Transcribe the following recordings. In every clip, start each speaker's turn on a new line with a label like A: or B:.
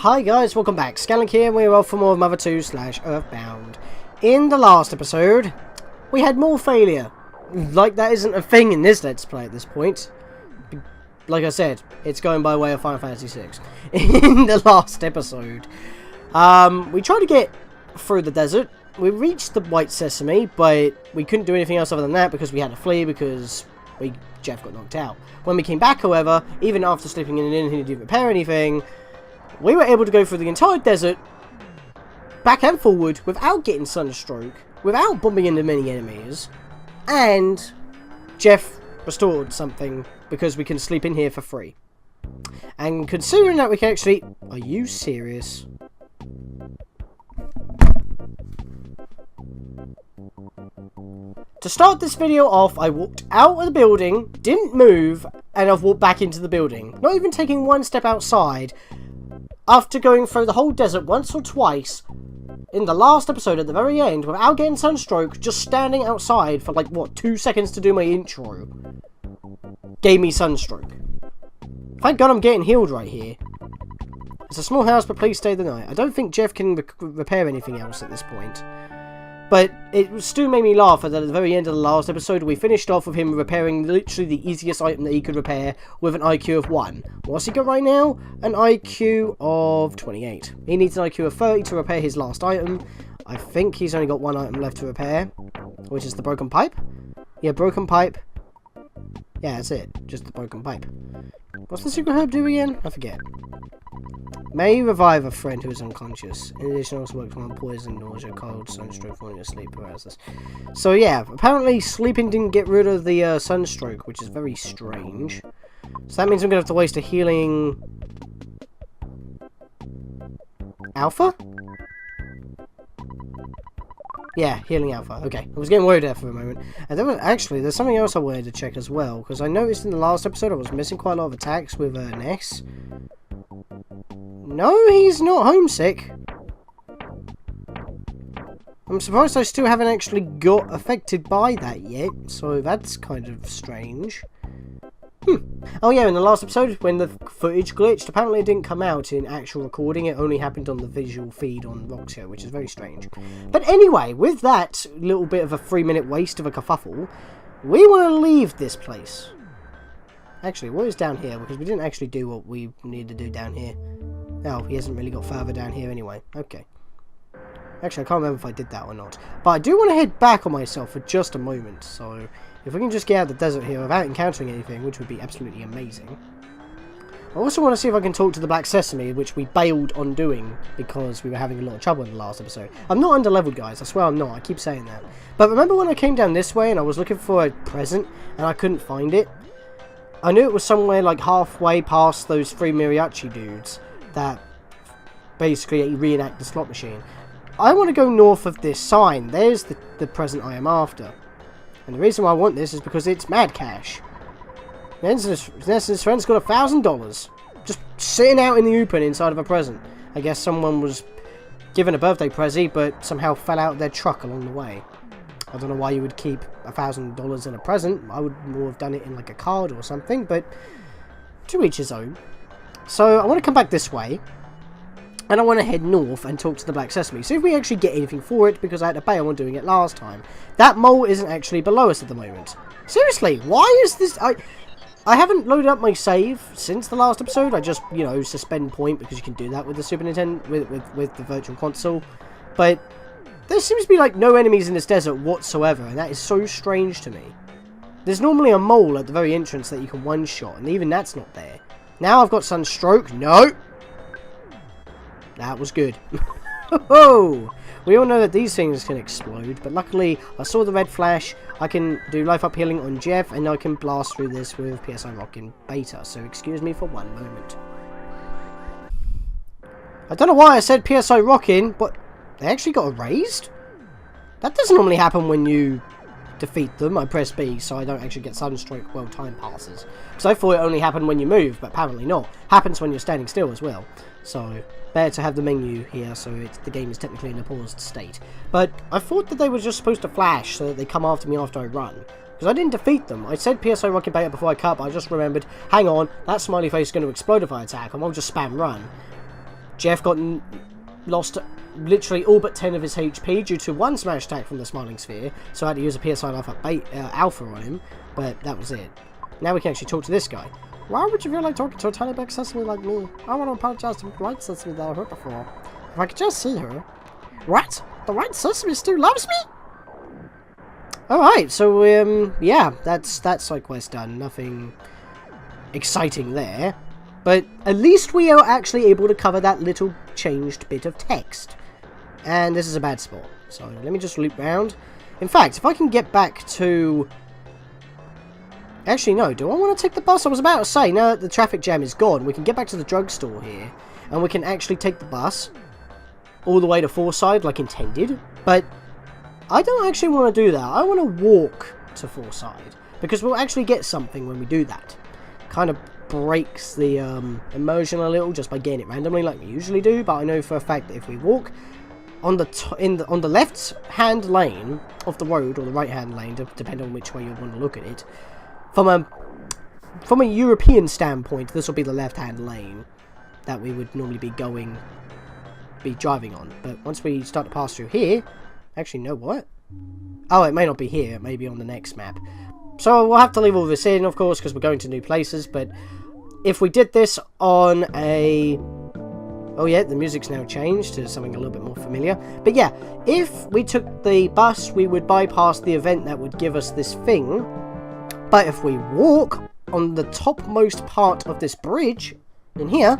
A: Hi guys, welcome back. Scatlink here, and we're off for more of Mother 2 / EarthBound. In the last episode, we had more failure. Like that isn't a thing in this Let's Play at this point. Like I said, it's going by way of Final Fantasy 6. In the last episode, we tried to get through the desert. We reached the White Sesame, but we couldn't do anything else other than that because we had to flee because Jeff got knocked out. When we came back, however, even after sleeping in an inn, he didn't repair anything. We were able to go through the entire desert, back and forward, without getting sunstroke, without bumping into many enemies, and Jeff restored something because we can sleep in here for free. And considering that we can actually... Are you serious? To start this video off, I walked out of the building, didn't move, and I've walked back into the building. Not even taking one step outside. After going through the whole desert once or twice, in the last episode at the very end, without getting sunstroke, just standing outside for like, what, 2 seconds to do my intro, gave me sunstroke. Thank God I'm getting healed right here. It's a small house, but please stay the night. I don't think Jeff can repair anything else at this point. But it still made me laugh that at the very end of the last episode, we finished off with him repairing literally the easiest item that he could repair with an IQ of 1. What's he got right now? An IQ of 28. He needs an IQ of 30 to repair his last item. I think he's only got one item left to repair, which is the broken pipe. Yeah, broken pipe. Yeah, that's it. Just the broken pipe. What's the secret herb do again? I forget. May revive a friend who is unconscious. In addition, also works on poison, nausea, cold, sunstroke, falling asleep, paralysis. So yeah, apparently sleeping didn't get rid of the sunstroke, which is very strange. So that means I'm going to have to waste a healing... Alpha? Yeah, healing alpha. Okay, I was getting worried there for a moment. And there was, actually, there's something else I wanted to check as well, because I noticed in the last episode I was missing quite a lot of attacks with Ness. No, he's not homesick. I'm surprised I still haven't actually got affected by that yet, so that's kind of strange. Oh yeah, in the last episode, when the footage glitched, apparently it didn't come out in actual recording, it only happened on the visual feed on Roxio, which is very strange. But anyway, with that little bit of a 3-minute waste of a kerfuffle, we want to leave this place. Actually, what is down here? Because we didn't actually do what we needed to do down here. Oh, he hasn't really got further down here anyway. Okay. Actually, I can't remember if I did that or not. But I do want to head back on myself for just a moment. So, if we can just get out of the desert here without encountering anything, which would be absolutely amazing. I also want to see if I can talk to the Black Sesame, which we bailed on doing because we were having a lot of trouble in the last episode. I'm not under-leveled, guys. I swear I'm not. I keep saying that. But remember when I came down this way and I was looking for a present and I couldn't find it? I knew it was somewhere like halfway past those 3 mariachi dudes that basically reenact the slot machine. I want to go north of this sign. There's the present I am after. And the reason why I want this is because it's mad cash. Ness and his friend's got $1,000. Just sitting out in the open inside of a present. I guess someone was given a birthday present, but somehow fell out of their truck along the way. I don't know why you would keep $1,000 in a present. I would more have done it in like a card or something, but to each his own. So I want to come back this way, and I want to head north and talk to the Black Sesame. See if we actually get anything for it, because I had to bail on doing it last time. That mole isn't actually below us at the moment. Seriously, why is this... I haven't loaded up my save since the last episode. I just, you know, suspend point, because you can do that with the Super Nintendo, with the Virtual Console. But there seems to be, like, no enemies in this desert whatsoever, and that is so strange to me. There's normally a mole at the very entrance that you can one-shot, and even that's not there. Now I've got sunstroke. No! That was good. Oh! We all know that these things can explode, but luckily I saw the red flash. I can do life up healing on Jeff, and I can blast through this with PSI Rock in beta, so excuse me for one moment. I don't know why I said PSI Rockin', but they actually got erased? That doesn't normally happen when you defeat them. I press B so I don't actually get sunstroke while time passes. Because I thought it only happened when you move, but apparently not. Happens when you're standing still as well. So, better to have the menu here so the game is technically in a paused state. But I thought that they were just supposed to flash so that they come after me after I run. Because I didn't defeat them. I said PSO Rocket Beta before I cut, but I just remembered, hang on, that smiley face is going to explode if I attack, and I'll just spam run. Jeff lost literally all but 10 of his HP due to one smash attack from the Smiling Sphere, so I had to use a PSI Alpha on him, but that was it. Now we can actually talk to this guy. Why would you feel like talking to a tiny big sesame like me? I want to apologize to the white sesame that I hurt before. If I could just see her. What? The white sesame still loves me? Alright, so, yeah, that's side quest done. Nothing exciting there. But at least we are actually able to cover that little changed bit of text. And this is a bad spot. So let me just loop round. In fact, if I can get back to... Actually, no. Do I want to take the bus? I was about to say, now that the traffic jam is gone, we can get back to the drugstore here. And we can actually take the bus all the way to Fourside, like intended. But I don't actually want to do that. I want to walk to Fourside. Because we'll actually get something when we do that. Kind of breaks the immersion a little just by getting it randomly like we usually do. But I know for a fact that if we walk on the left hand lane of the road, or the right hand lane, depending on which way you want to look at it, from a European standpoint, this will be the left hand lane that we would normally be driving on. But once we start to pass through here, actually, no, what? Oh, it may not be here. It may be on the next map. So we'll have to leave all this in, of course, because we're going to new places. But if we did this on a... Oh yeah, the music's now changed to something a little bit more familiar. But yeah, if we took the bus, we would bypass the event that would give us this thing. But if we walk on the topmost part of this bridge, in here,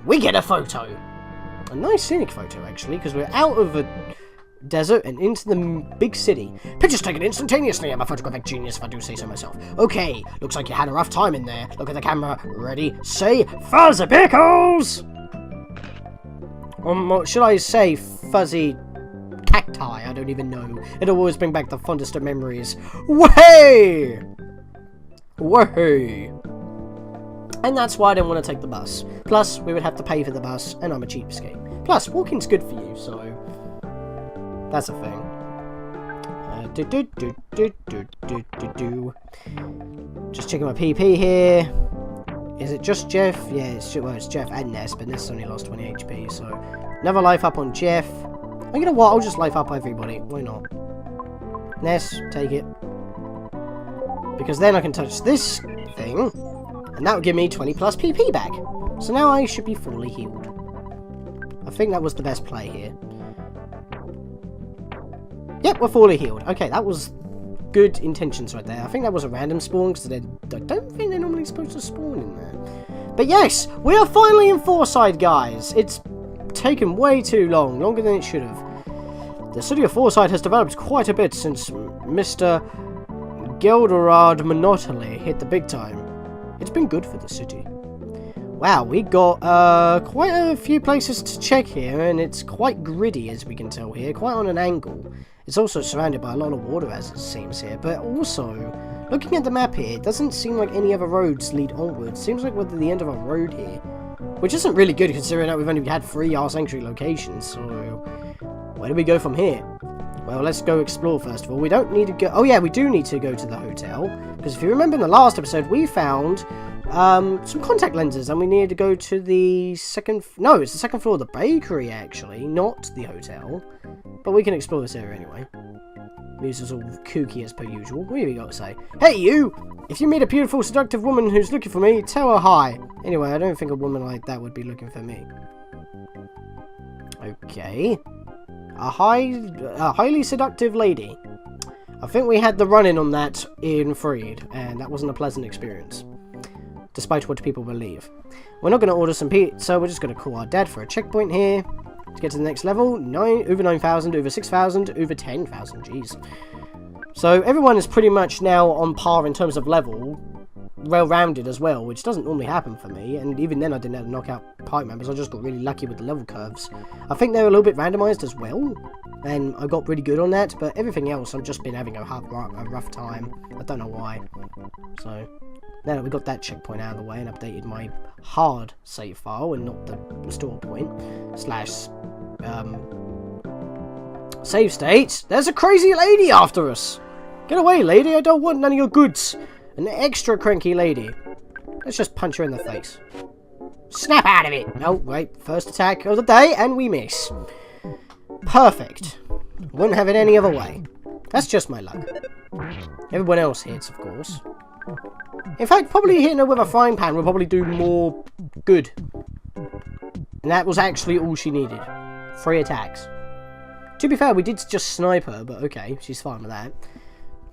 A: we get a photo. A nice scenic photo, actually, because we're out of a desert and into the big city. Pictures taken instantaneously. I'm a photographic genius, if I do say so myself. Okay, looks like you had a rough time in there. Look at the camera. Ready, say, fuzzy pickles! Or should I say fuzzy cacti? I don't even know. It'll always bring back the fondest of memories. Way! Way! And that's why I don't want to take the bus. Plus, we would have to pay for the bus, and I'm a cheapskate. Plus, walking's good for you, so... That's a thing. Just checking my PP here. Is it just Jeff? Yeah, it's Jeff and Ness, but Ness only lost 20 HP, so... Another life up on Jeff. You know what? I'll just life up everybody. Why not? Ness, take it. Because then I can touch this thing, and that will give me 20 plus PP back. So now I should be fully healed. I think that was the best play here. Yep, we're fully healed. Okay, that was good intentions right there. I think that was a random spawn, because I don't think they're normally supposed to spawn in there. But yes, we are finally in Fourside, guys. It's taken way too long, longer than it should have. The city of Fourside has developed quite a bit since Mr. Gelderard Monopoly hit the big time. It's been good for the city. Wow, we got quite a few places to check here, and it's quite gritty, as we can tell here, quite on an angle. It's also surrounded by a lot of water, as it seems here, but also, looking at the map here, it doesn't seem like any other roads lead onwards. Seems like we're at the end of a road here, which isn't really good considering that we've only had 3 R Sanctuary locations, so where do we go from here? Well, let's go explore first of all. We don't need to go... Oh yeah, we do need to go to the hotel, because if you remember in the last episode, we found some contact lenses, and we needed to go to the second... No, it's the second floor of the bakery, actually, not the hotel. But we can explore this area anyway. Music's all kooky as per usual. What have we got to say? Hey, you! If you meet a beautiful, seductive woman who's looking for me, tell her hi. Anyway, I don't think a woman like that would be looking for me. Okay. A highly seductive lady. I think we had the run-in on that in Freed, and that wasn't a pleasant experience. Despite what people believe. We're not going to order some pizza, we're just going to call our dad for a checkpoint here. To get to the next level, over 9,000, over 6,000, over 10,000, jeez. So everyone is pretty much now on par in terms of level, well-rounded as well, which doesn't normally happen for me, and even then I didn't have to knock out party members, I just got really lucky with the level curves. I think they're a little bit randomized as well, and I got really good on that, but everything else I've just been having a rough time. I don't know why. So, now that we got that checkpoint out of the way and updated my hard save file and not the restore point, slash, save state, there's a crazy lady after us! Get away, lady, I don't want none of your goods! An extra cranky lady. Let's just punch her in the face. Snap out of it! Oh, wait. First attack of the day, and we miss. Perfect. Wouldn't have it any other way. That's just my luck. Everyone else hits, of course. In fact, probably hitting her with a frying pan will probably do more good. And that was actually all she needed. 3 attacks. To be fair, we did just snipe her, but okay, she's fine with that.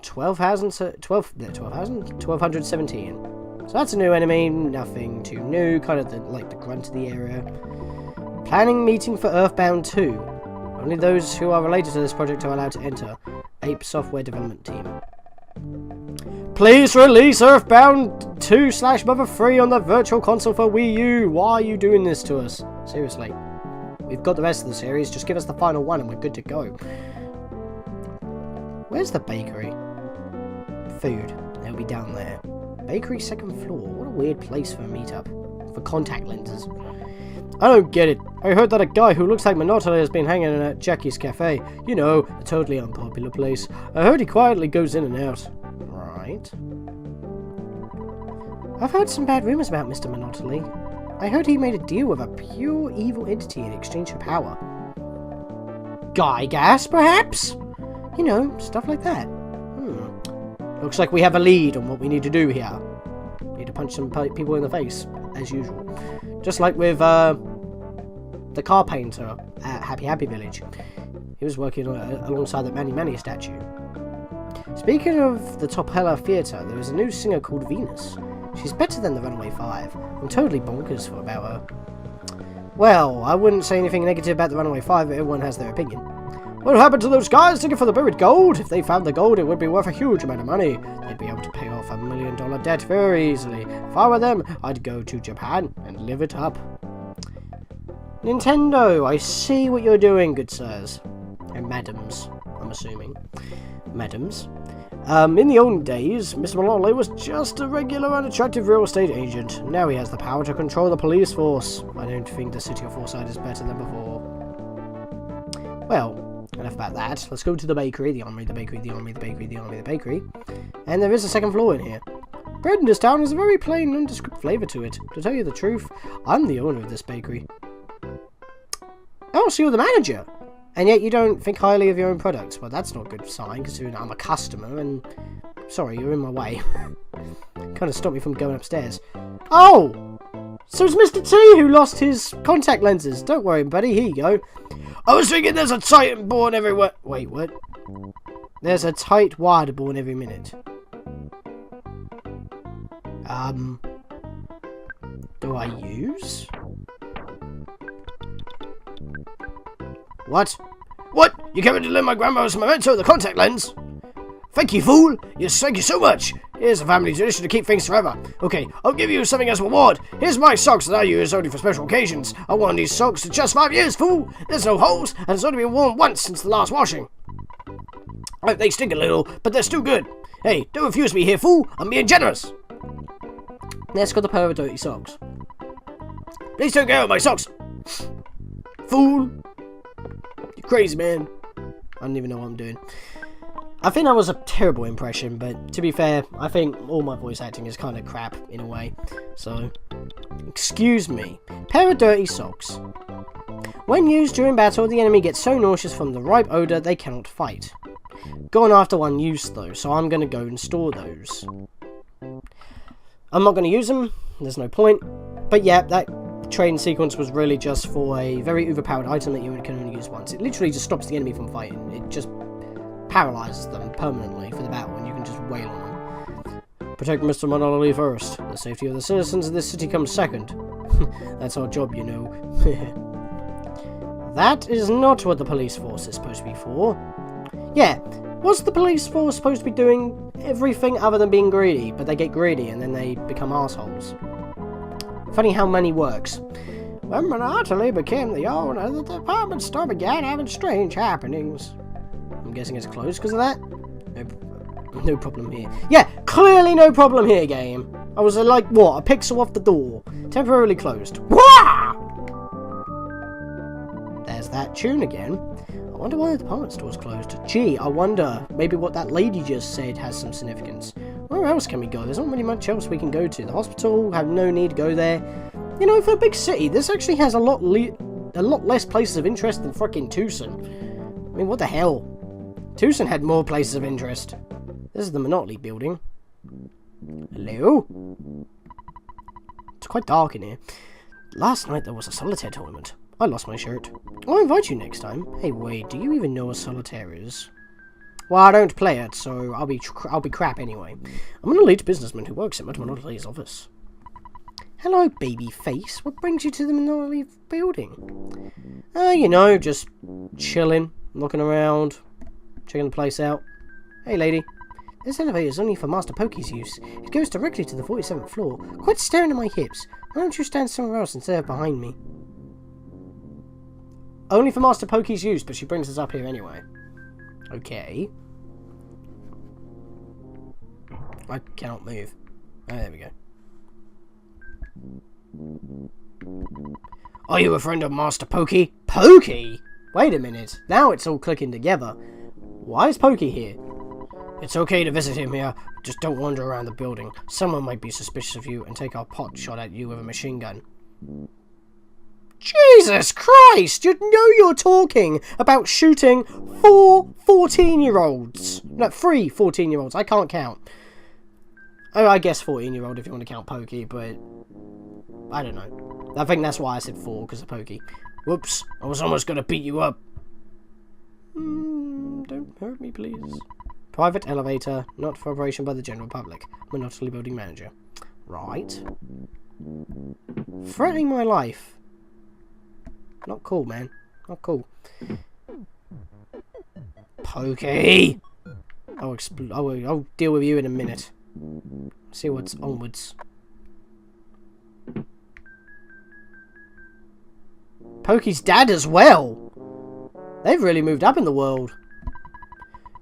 A: 1217. So that's a new enemy, nothing too new, kind of like the grunt of the area. Planning meeting for EarthBound 2. Only those who are related to this project are allowed to enter. Ape Software Development Team. Please release EarthBound 2/Mother 3 on the Virtual Console for Wii U. Why are you doing this to us? Seriously. We've got the rest of the series, just give us the final one and we're good to go. Where's the bakery? Food. It'll be down there. Bakery 2nd floor. What a weird place for a meetup. For contact lenses. I don't get it. I heard that a guy who looks like Monopoly has been hanging at Jackie's Cafe. You know, a totally unpopular place. I heard he quietly goes in and out. Right. I've heard some bad rumors about Mr. Monopoly. I heard he made a deal with a pure evil entity in exchange for power. Guy gas, perhaps? You know, stuff like that. Looks like we have a lead on what we need to do here. Need to punch some people in the face, as usual. Just like with the car painter at Happy Happy Village. He was working alongside the Manny Manny statue. Speaking of the Topella Theatre, there is a new singer called Venus. She's better than the Runaway 5. I'm totally bonkers about her. Well, I wouldn't say anything negative about the Runaway 5, but everyone has their opinion. What happened to those guys digging for the buried gold? If they found the gold, it would be worth a huge amount of money. They'd be able to pay off $1 million debt very easily. If I were them, I'd go to Japan and live it up. Nintendo, I see what you're doing, good sirs. And madams, I'm assuming. Madams. In the old days, Mr. Monopoly was just a regular unattractive real estate agent. Now he has the power to control the police force. I don't think the city of Fourside is better than before. Well, enough about that. Let's go to the bakery. The armory, the bakery, the armory, the bakery, the armory, the bakery. And there is a 2nd floor in here. Bread in this town has a very plain, nondescript flavour to it. To tell you the truth, I'm the owner of this bakery. Oh, so you're the manager? And yet you don't think highly of your own products. Well, that's not a good sign, considering I'm a customer, and... Sorry, you're in my way. Kind of stopped me from going upstairs. Oh! So it's Mr. T who lost his contact lenses. Don't worry, buddy. Here you go. I was thinking there's a tight born everywhere. Wait, what? There's a tight wire born every minute. Do I use? What? What? You came to lend my grandma's memento, the contact lens? Thank you, fool! Yes, thank you so much! Here's a family tradition to keep things forever. Okay, I'll give you something as a reward. Here's my socks that I use only for special occasions. I worn these socks for just 5 years, fool! There's no holes, and it's only been worn once since the last washing. They stink a little, but they're still good. Hey, don't refuse me here, fool! I'm being generous! Let's got the pair of dirty socks. Please don't go with my socks! Fool! You crazy, man. I don't even know what I'm doing. I think that was a terrible impression, but to be fair, I think all my voice acting is kind of crap in a way. So, excuse me. Pair of dirty socks. When used during battle, the enemy gets so nauseous from the ripe odour they cannot fight. Gone after one use though, so I'm going to go and store those. I'm not going to use them, there's no point. But yeah, that train sequence was really just for a very overpowered item that you can only use once. It literally just stops the enemy from fighting. It just paralyzes them permanently for the battle, and you can just wail on them. Protect Mr. Monopoly first. The safety of the citizens of this city comes second. That's our job, you know. That is not what the police force is supposed to be for. Yeah, was the police force supposed to be doing everything other than being greedy, but they get greedy and then they become assholes? Funny how money works. When Monopoly became the owner, the department store began having strange happenings. I'm guessing it's closed because of that? No problem here. Yeah, clearly no problem here, game. I was like, what, a pixel off the door. Temporarily closed. Wah! There's that tune again. I wonder why the department store's closed. Gee, I wonder, maybe what that lady just said has some significance. Where else can we go? There's not really much else we can go to. The hospital, have no need to go there. You know, for a big city, this actually has a lot less places of interest than frickin' Tucson. I mean, what the hell? Tucson had more places of interest. This is the Monopoly building. Hello? It's quite dark in here. Last night there was a solitaire tournament. I lost my shirt. I'll invite you next time. Hey, wait, do you even know what solitaire is? Well, I don't play it, so I'll be crap anyway. I'm an elite businessman who works at Monopoly's office. Hello, baby face. What brings you to the Monopoly building? You know, just chilling, looking around, checking the place out. Hey, lady. This elevator is only for Master Pokey's use. It goes directly to the 47th floor. Quit staring at my hips. Why don't you stand somewhere else instead of behind me? Only for Master Pokey's use, but she brings us up here anyway. Okay. I cannot move. Oh, there we go. Are you a friend of Master Pokey? Pokey? Wait a minute. Now it's all clicking together. Why is Pokey here? It's okay to visit him here. Just don't wander around the building. Someone might be suspicious of you and take a pot shot at you with a machine gun. Jesus Christ! You know you're talking about shooting 4 14-year-olds. No, 3 14-year-olds. I can't count. Oh, I guess 14-year-old if you want to count Pokey, but I don't know. I think that's why I said 4, because of Pokey. Whoops, I was almost going to beat you up. Don't hurt me, please. Private elevator, not for operation by the general public. Monopoly building manager. Right. Threatening my life. Not cool, man. Not cool. Pokey! I'll deal with you in a minute. See what's onwards. Pokey's dad as well! They've really moved up in the world.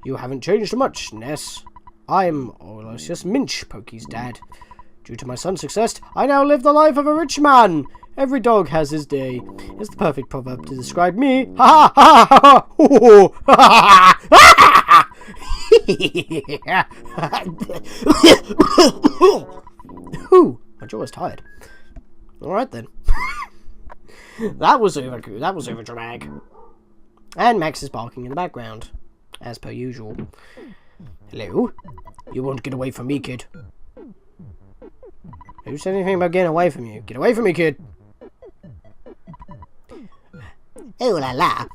A: You haven't changed much, Ness. I'm Aloysius Minch, Pokey's dad. Due to my son's success, I now live the life of a rich man. Every dog has his day. It's the perfect proverb to describe me. Ha ha ha ha ha! Ooh, my jaw is tired. All right then. That was over dramatic. And Max is barking in the background, as per usual. Hello? You won't get away from me, kid. Who said anything about getting away from you? Get away from me, kid.
B: Oh la la.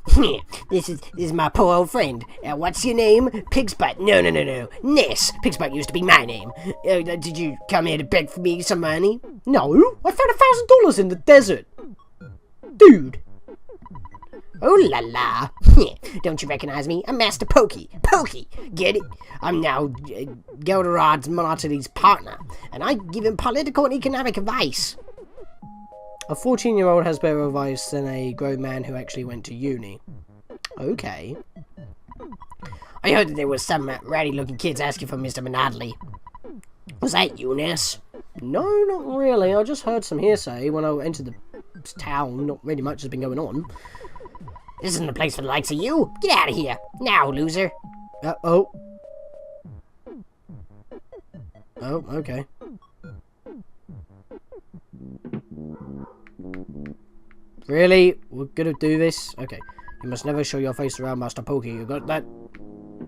B: This is my poor old friend. What's your name? Pigsbutt. No. Ness. Pigsbutt used to be my name. Did you come here to beg for me some money?
A: No, I found $1,000 in the desert. Dude.
B: Oh la la. Don't you recognize me? I'm Master Pokey. Pokey. Get it? I'm now Goldenrod's Monopoly's partner, and I give him political and economic advice.
A: A 14-year-old has better advice than a grown man who actually went to uni. Okay.
B: I heard that there was some ratty-looking kids asking for Mr. Monopoly. Was that you, Ness?
A: No, not really. I just heard some hearsay when I entered the town. Not really much has been going on.
B: This isn't the place for the likes of you. Get out of here. Now, loser.
A: Oh, okay. Really? We're gonna do this? Okay. You must never show your face around Master Pokey. You got that?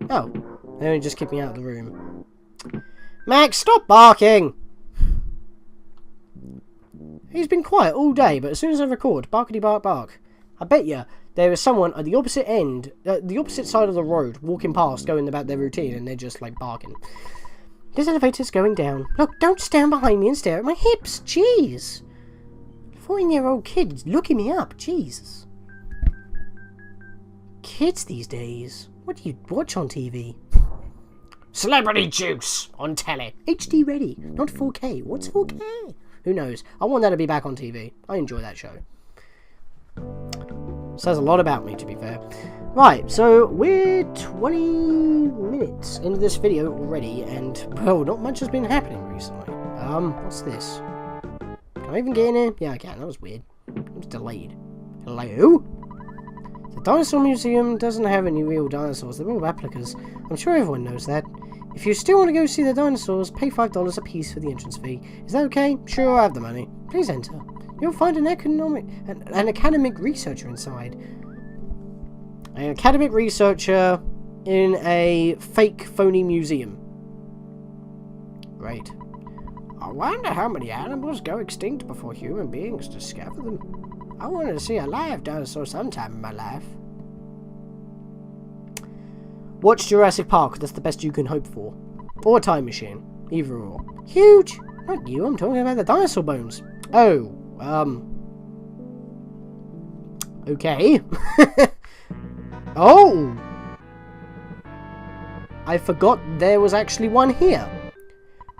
A: Oh. They only just kicked me out of the room. Max, stop barking! He's been quiet all day, but as soon as I record, barkity bark bark. I bet you there is someone at the opposite end, the opposite side of the road, walking past, going about their routine, and they're just, like, barking. This elevator's going down. Look, don't stand behind me and stare at my hips. Jeez. 14-year-old kid looking me up. Jesus. Kids these days. What do you watch on TV?
B: Celebrity Juice on telly.
A: HD ready, not 4K. What's 4K? Who knows? I want that to be back on TV. I enjoy that show. Says a lot about me, to be fair. Right, so we're 20 minutes into this video already, and, well, not much has been happening recently. What's this? Can I even get in here? Yeah, I can. That was weird. It was delayed. Hello? The Dinosaur Museum doesn't have any real dinosaurs. They're all replicas. I'm sure everyone knows that. If you still want to go see the dinosaurs, pay $5 a piece for the entrance fee. Is that okay? Sure, I have the money. Please enter. You'll find an academic researcher inside. An academic researcher in a fake, phony museum. Great. I wonder how many animals go extinct before human beings discover them. I wanted to see a live dinosaur sometime in my life. Watch Jurassic Park, that's the best you can hope for. Or a time machine. Either or. Huge! Not you, I'm talking about the dinosaur bones. Oh, okay. Oh! I forgot there was actually one here.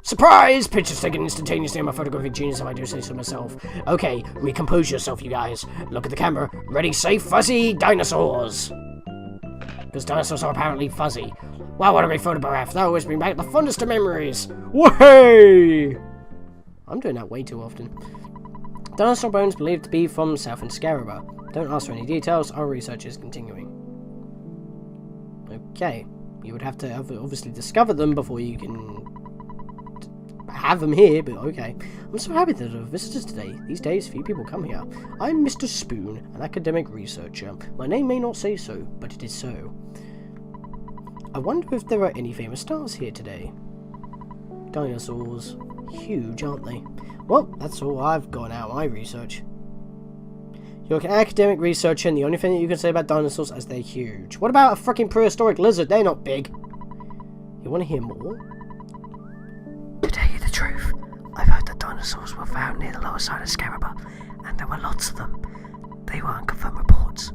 A: Surprise! Pictures taken instantaneously. I'm a photographic genius if I do say so myself. Okay, recompose yourself, you guys. Look at the camera. Ready, safe, fuzzy dinosaurs. Because dinosaurs are apparently fuzzy. Wow, what a great photograph. That always brings back the fondest of memories. Way! I'm doing that way too often. Dinosaur bones believed to be from South and Scaraba. Don't ask for any details. Our research is continuing. Okay. You would have to obviously discover them before you can have them here, but okay. I'm so happy that there are visitors today. These days, few people come here. I'm Mr. Spoon, an academic researcher. My name may not say so, but it is so. I wonder if there are any famous stars here today. Dinosaurs. Huge, aren't they? Well, that's all I've got out of my research. You're an academic researcher, and the only thing that you can say about dinosaurs is they're huge. What about a freaking prehistoric lizard? They're not big. You want to hear more?
C: To tell you the truth, I've heard that dinosaurs were found near the lower side of Scaraba, and there were lots of them. They were unconfirmed reports,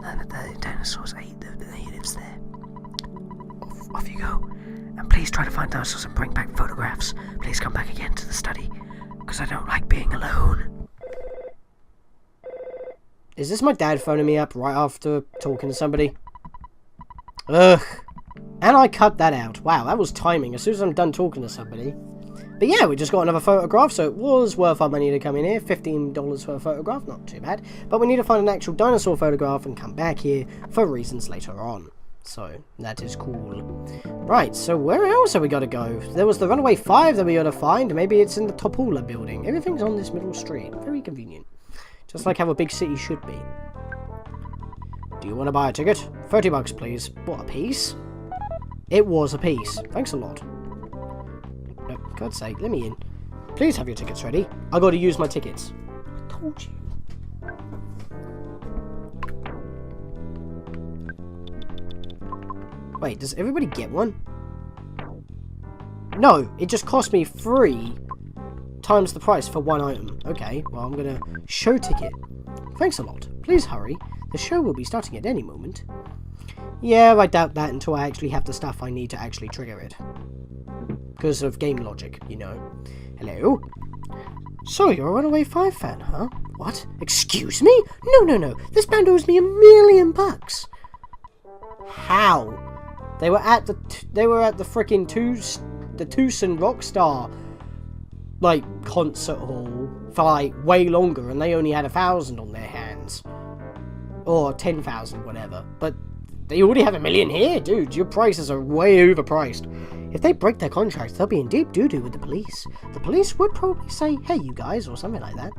C: and that the dinosaurs ate the natives there. Off you go, and please try to find dinosaurs and bring back photographs. Please come back again to the study, because I don't like being alone.
A: Is this my dad phoning me up right after talking to somebody? Ugh. And I cut that out. Wow, that was timing. As soon as I'm done talking to somebody. But yeah, we just got another photograph, so it was worth our money to come in here. $15 for a photograph, not too bad. But we need to find an actual dinosaur photograph and come back here for reasons later on. So, that is cool. Right, so where else have we got to go? There was the Runaway 5 that we got to find. Maybe it's in the Topola building. Everything's on this middle street. Very convenient. Just like how a big city should be. Do you want to buy a ticket? $30, please. What, a piece? It was a piece. Thanks a lot. No, for God's sake, let me in. Please have your tickets ready. I got to use my tickets. I told you. Wait, does everybody get one? No, it just cost me 3 times the price for one item. Okay, well, I'm gonna show ticket. Thanks a lot. Please hurry. The show will be starting at any moment. Yeah, I doubt that until I actually have the stuff I need to actually trigger it. Because of game logic, you know. Hello? So, you're a Runaway 5 fan, huh? What? Excuse me? No. This band owes me $1 million. How? They were at the freaking Tucson Rockstar concert hall for way longer, and they only had 1,000 on their hands, or 10,000, whatever. But they already have $1 million here, dude. Your prices are way overpriced. If they break their contracts, they'll be in deep doo-doo with the police. The police would probably say, "Hey, you guys," or something like that.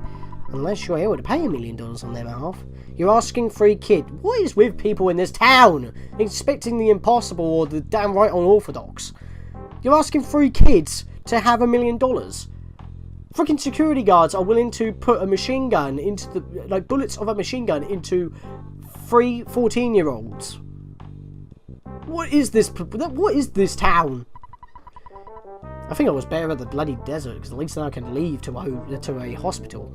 A: Unless you're able to pay $1 million on their behalf. You're asking for a kid. What is with people in this town? Expecting the impossible or the downright unorthodox. You're asking 3 kids to have $1 million. Freaking security guards are willing to put a machine gun into the bullets of a machine gun into 3 14-year-olds. What is this? What is this town? I think I was better at the bloody desert, because at least then I can leave to a hospital.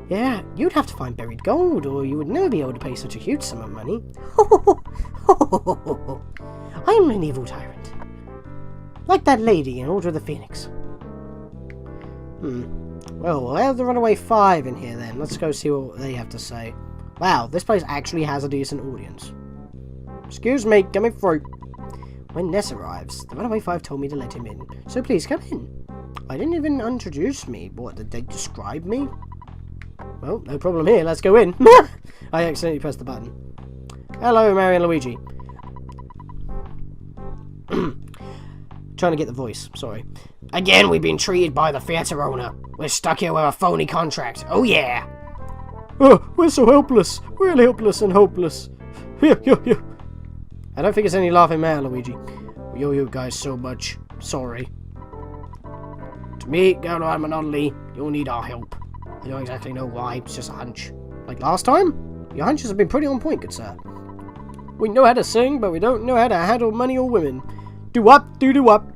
A: Yeah, you'd have to find buried gold, or you would never be able to pay such a huge sum of money. I am an evil tyrant. Like that lady in Order of the Phoenix. Well, we'll have the Runaway 5 in here then. Let's go see what they have to say. Wow, this place actually has a decent audience. Excuse me, coming through. When Ness arrives, the Runaway 5 told me to let him in, so please come in. I didn't even introduce me. What, did they describe me? Well, no problem here, let's go in. I accidentally pressed the button. Hello, Mario and Luigi. Trying to get the voice, sorry.
B: Again, we've been treated by the theatre owner. We're stuck here with a phony contract. Oh yeah.
A: Oh, we're so helpless. We're helpless and hopeless. Here. I don't think it's any laughing matter, Luigi. We owe you guys so much. Sorry. To meet Gowrod Monopoly, you'll need our help. I don't exactly know why, it's just a hunch. Like last time? Your hunches have been pretty on point, good sir. We know how to sing, but we don't know how to handle money or women. Do-wop, do-do-wop.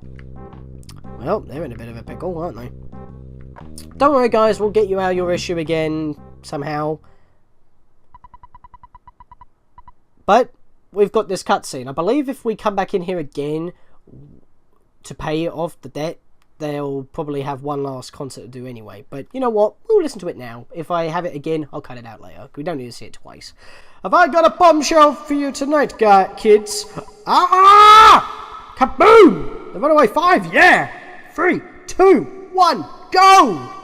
A: Well, they're in a bit of a pickle, aren't they? Don't worry, guys, we'll get you out of your issue again, somehow. But we've got this cutscene. I believe if we come back in here again to pay off the debt, they'll probably have one last concert to do anyway. But you know what? We'll listen to it now. If I have it again, I'll cut it out later. We don't need to see it twice. Have I got a bombshell for you tonight, kids? Ah! Kaboom! The runaway 5, yeah! 3, 2, 1, go!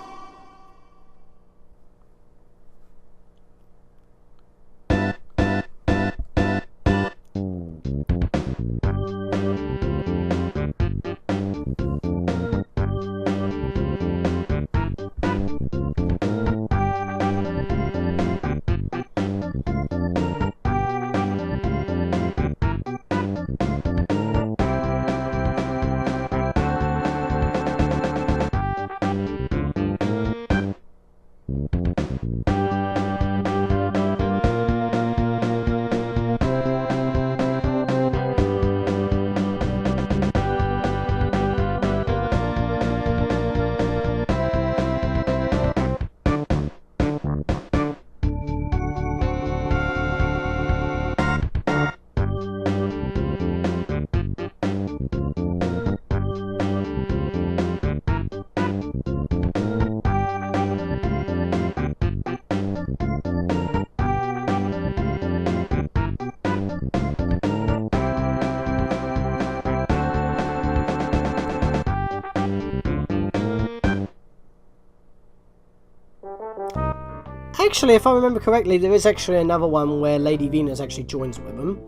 A: Actually, if I remember correctly, there is actually another one where Lady Venus actually joins with them.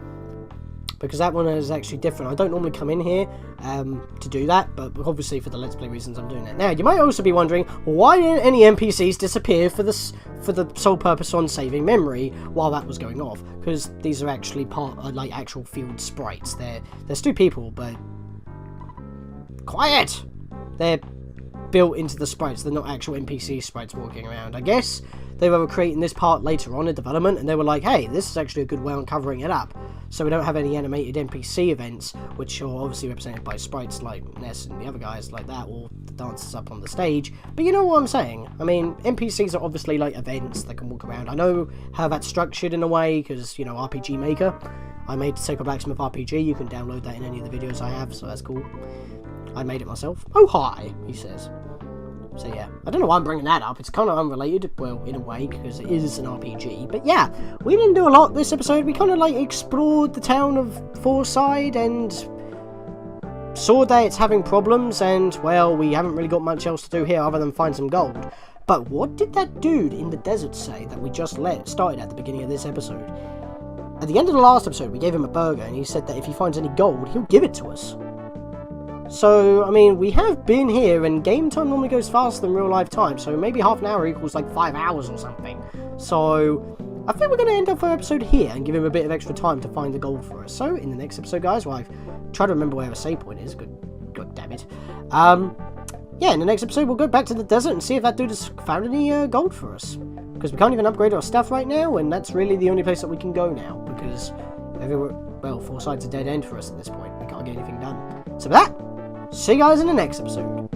A: Because that one is actually different. I don't normally come in here to do that, but obviously for the Let's Play reasons I'm doing that. Now, you might also be wondering, why didn't any NPCs disappear for the sole purpose on saving memory while that was going off? Because these are actually like actual field sprites. They're still people, but... Quiet! They're built into the sprites. They're not actual NPC sprites walking around. I guess they were creating this part later on in development, and they were like, hey, this is actually a good way on covering it up. So we don't have any animated NPC events, which are obviously represented by sprites like Ness and the other guys like that, or the dancers up on the stage. But you know what I'm saying? I mean, NPCs are obviously like events that can walk around. I know how that's structured in a way, because, you know, RPG Maker. I made Sacred Blacksmith RPG. You can download that in any of the videos I have, so that's cool. I made it myself. Oh, hi, he says. So yeah, I don't know why I'm bringing that up. It's kind of unrelated, well, in a way, because it is an RPG. But yeah, we didn't do a lot this episode. We kind of like explored the town of Fourside and saw that it's having problems, and well, we haven't really got much else to do here other than find some gold. But what did that dude in the desert say that we just started at the beginning of this episode? At the end of the last episode, we gave him a burger, and he said that if he finds any gold, he'll give it to us. So, I mean, we have been here, and game time normally goes faster than real life time, so maybe half an hour equals like 5 hours or something. So, I think we're going to end up our episode here and give him a bit of extra time to find the gold for us. So, in the next episode, guys, well, I've tried to remember where our save point is, god damn it. Yeah, in the next episode, we'll go back to the desert and see if that dude has found any gold for us. Because we can't even upgrade our stuff right now, and that's really the only place that we can go now, because everywhere, well, Fourside's a dead end for us at this point. We can't get anything done. So with that, see you guys in the next episode.